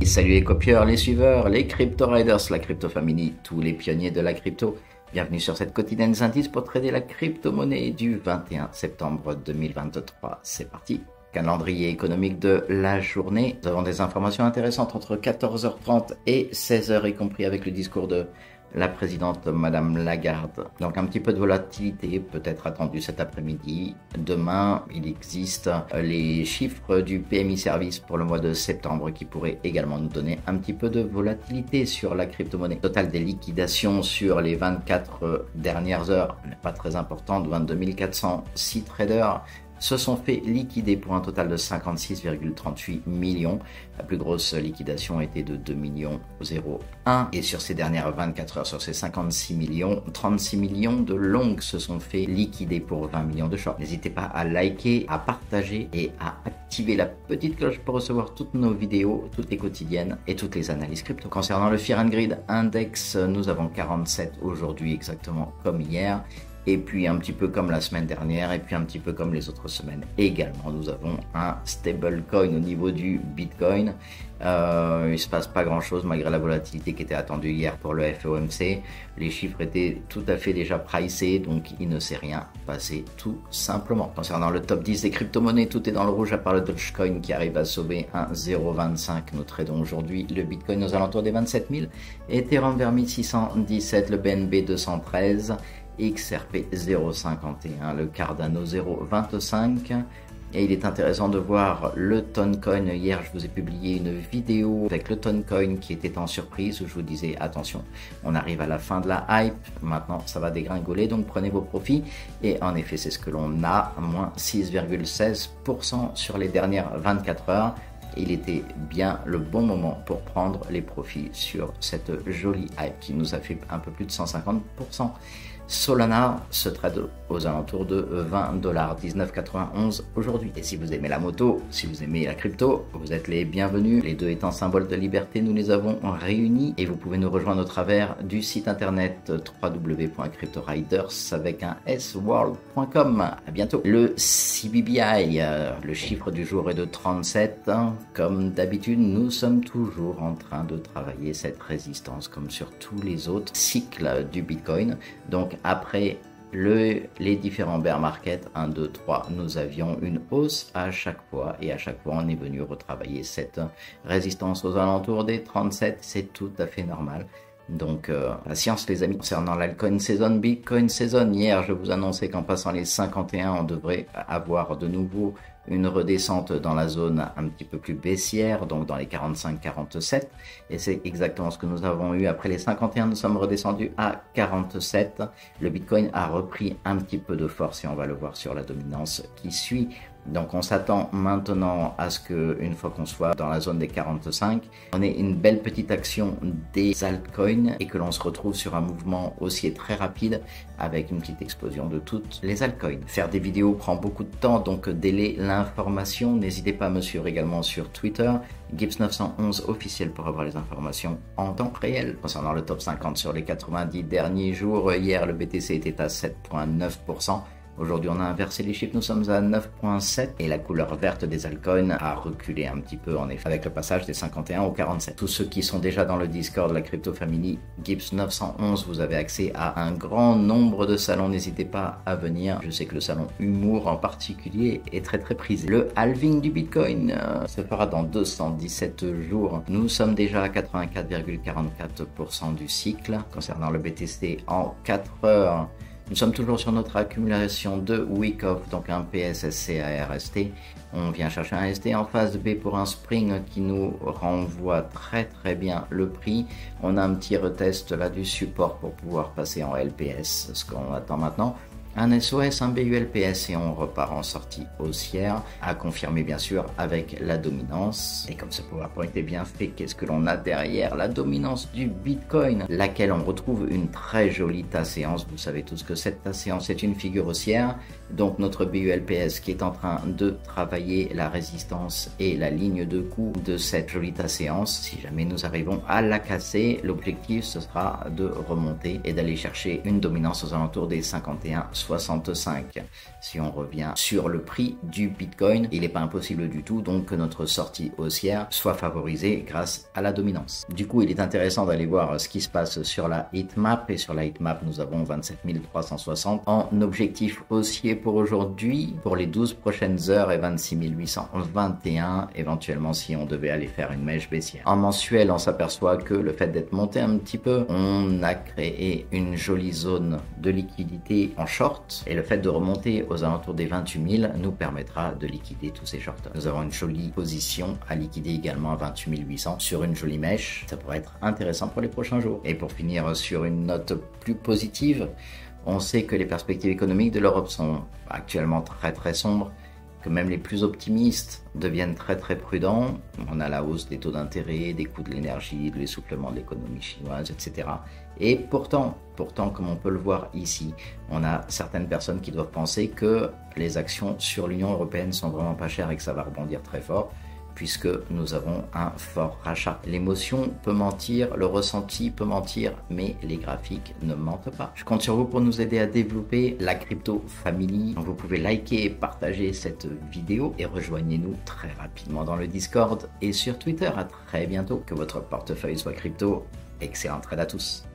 Salut les copieurs, les suiveurs, les crypto riders, la crypto family, tous les pionniers de la crypto. Bienvenue sur cette quotidienne indice pour trader la crypto-monnaie du 21 septembre 2023. C'est parti. Calendrier économique de la journée. Nous avons des informations intéressantes entre 14h30 et 16h, y compris avec le discours de la présidente Madame Lagarde. Donc un petit peu de volatilité peut-être attendue cet après-midi. Demain, il existe les chiffres du PMI Service pour le mois de septembre qui pourraient également nous donner un petit peu de volatilité sur la crypto-monnaie. Le total des liquidations sur les 24 dernières heures n'est pas très important, de 22 406 traders se sont fait liquider pour un total de 56,38 millions. La plus grosse liquidation était de 2 millions 0,1. Et sur ces dernières 24 heures, sur ces 56 millions, 36 millions de longs se sont fait liquider pour 20 millions de shorts. N'hésitez pas à liker, à partager et à activer la petite cloche pour recevoir toutes nos vidéos, toutes les quotidiennes et toutes les analyses crypto. Concernant le Fear and Greed Index, nous avons 47 aujourd'hui exactement comme hier. Et puis un petit peu comme la semaine dernière, et puis un petit peu comme les autres semaines également, nous avons un stablecoin au niveau du Bitcoin. Il ne se passe pas grand chose malgré la volatilité qui était attendue hier pour le FOMC. Les chiffres étaient tout à fait déjà pricés, donc il ne s'est rien passé tout simplement. Concernant le top 10 des crypto-monnaies, tout est dans le rouge à part le Dogecoin qui arrive à sauver un 0,25. Nous tradons aujourd'hui le Bitcoin aux alentours des 27 000, Ethereum vers 1617, le BNB 213. XRP 0,51, le Cardano 0,25. Et il est intéressant de voir le Toncoin. Hier, je vous ai publié une vidéo avec le Toncoin qui était en surprise où je vous disais attention, on arrive à la fin de la hype. Maintenant, ça va dégringoler, donc prenez vos profits. Et en effet, c'est ce que l'on a, moins 6,16% sur les dernières 24 heures. Il était bien le bon moment pour prendre les profits sur cette jolie hype qui nous a fait un peu plus de 150%. Solana se trade aux alentours de $20, 19,91 aujourd'hui. Et si vous aimez la moto, si vous aimez la crypto, vous êtes les bienvenus. Les deux étant symboles de liberté, nous les avons réunis et vous pouvez nous rejoindre au travers du site internet www.cryptoriders avec un s-world.com. À bientôt. Le CBBI, le chiffre du jour est de 37. Comme d'habitude, nous sommes toujours en train de travailler cette résistance comme sur tous les autres cycles du Bitcoin. Donc après les différents bear markets 1, 2, 3, nous avions une hausse à chaque fois et à chaque fois on est venu retravailler cette résistance aux alentours des 37, c'est tout à fait normal. Donc patience les amis. Concernant l'altcoin season, Bitcoin season, hier je vous annonçais qu'en passant les 51 on devrait avoir de nouveau une redescente dans la zone un petit peu plus baissière, donc dans les 45-47, et c'est exactement ce que nous avons eu. Après les 51, nous sommes redescendus à 47. Le Bitcoin a repris un petit peu de force et on va le voir sur la dominance qui suit. Donc on s'attend maintenant à ce qu'une fois qu'on soit dans la zone des 45, on ait une belle petite action des altcoins et que l'on se retrouve sur un mouvement haussier très rapide avec une petite explosion de toutes les altcoins. Faire des vidéos prend beaucoup de temps, donc délai l'information. N'hésitez pas à me suivre également sur Twitter, Gibbs911 officiel pour avoir les informations en temps réel. Concernant le top 50 sur les 90 derniers jours, hier le BTC était à 7,9%. Aujourd'hui, on a inversé les chiffres, nous sommes à 9,7 et la couleur verte des altcoins a reculé un petit peu en effet avec le passage des 51 au 47. Tous ceux qui sont déjà dans le Discord de la Crypto Family Gibbs 911, vous avez accès à un grand nombre de salons, n'hésitez pas à venir. Je sais que le salon Humour en particulier est très prisé. Le halving du Bitcoin se fera dans 217 jours. Nous sommes déjà à 84,44% du cycle. Concernant le BTC en 4 heures, nous sommes toujours sur notre accumulation de week off, donc un PSSC à RST. On vient chercher un ST en phase B pour un spring qui nous renvoie très bien le prix. On a un petit retest là du support pour pouvoir passer en LPS, ce qu'on attend maintenant. Un SOS, un BULPS et on repart en sortie haussière, à confirmer bien sûr avec la dominance. Et comme ce PowerPoint est bien fait, qu'est-ce que l'on a derrière la dominance du Bitcoin, laquelle on retrouve une très jolie tasséance. Vous savez tous que cette tasséance est une figure haussière, donc notre BULPS qui est en train de travailler la résistance et la ligne de coup de cette jolie tasséance. Si jamais nous arrivons à la casser, l'objectif ce sera de remonter et d'aller chercher une dominance aux alentours des 51,60. 65. Si on revient sur le prix du Bitcoin, il n'est pas impossible du tout donc que notre sortie haussière soit favorisée grâce à la dominance. Du coup, il est intéressant d'aller voir ce qui se passe sur la heatmap, et sur la heatmap, nous avons 27 360 en objectif haussier pour aujourd'hui, pour les 12 prochaines heures, et 26 821 éventuellement si on devait aller faire une mèche baissière. En mensuel, on s'aperçoit que le fait d'être monté un petit peu, on a créé une jolie zone de liquidité en short, et le fait de remonter aux alentours des 28 000 nous permettra de liquider tous ces shorts. Nous avons une jolie position à liquider également à 28 800 sur une jolie mèche. Ça pourrait être intéressant pour les prochains jours. Et pour finir sur une note plus positive, on sait que les perspectives économiques de l'Europe sont actuellement très sombres, que même les plus optimistes deviennent très prudents. On a la hausse des taux d'intérêt, des coûts de l'énergie, de l'essoufflement de l'économie chinoise, etc. Et pourtant, comme on peut le voir ici, on a certaines personnes qui doivent penser que les actions sur l'Union européenne sont vraiment pas chères et que ça va rebondir très fort, puisque nous avons un fort rachat. L'émotion peut mentir, le ressenti peut mentir, mais les graphiques ne mentent pas. Je compte sur vous pour nous aider à développer la Crypto Family. Vous pouvez liker et partager cette vidéo et rejoignez-nous très rapidement dans le Discord et sur Twitter. À très bientôt. Que votre portefeuille soit crypto. Excellent trade à tous.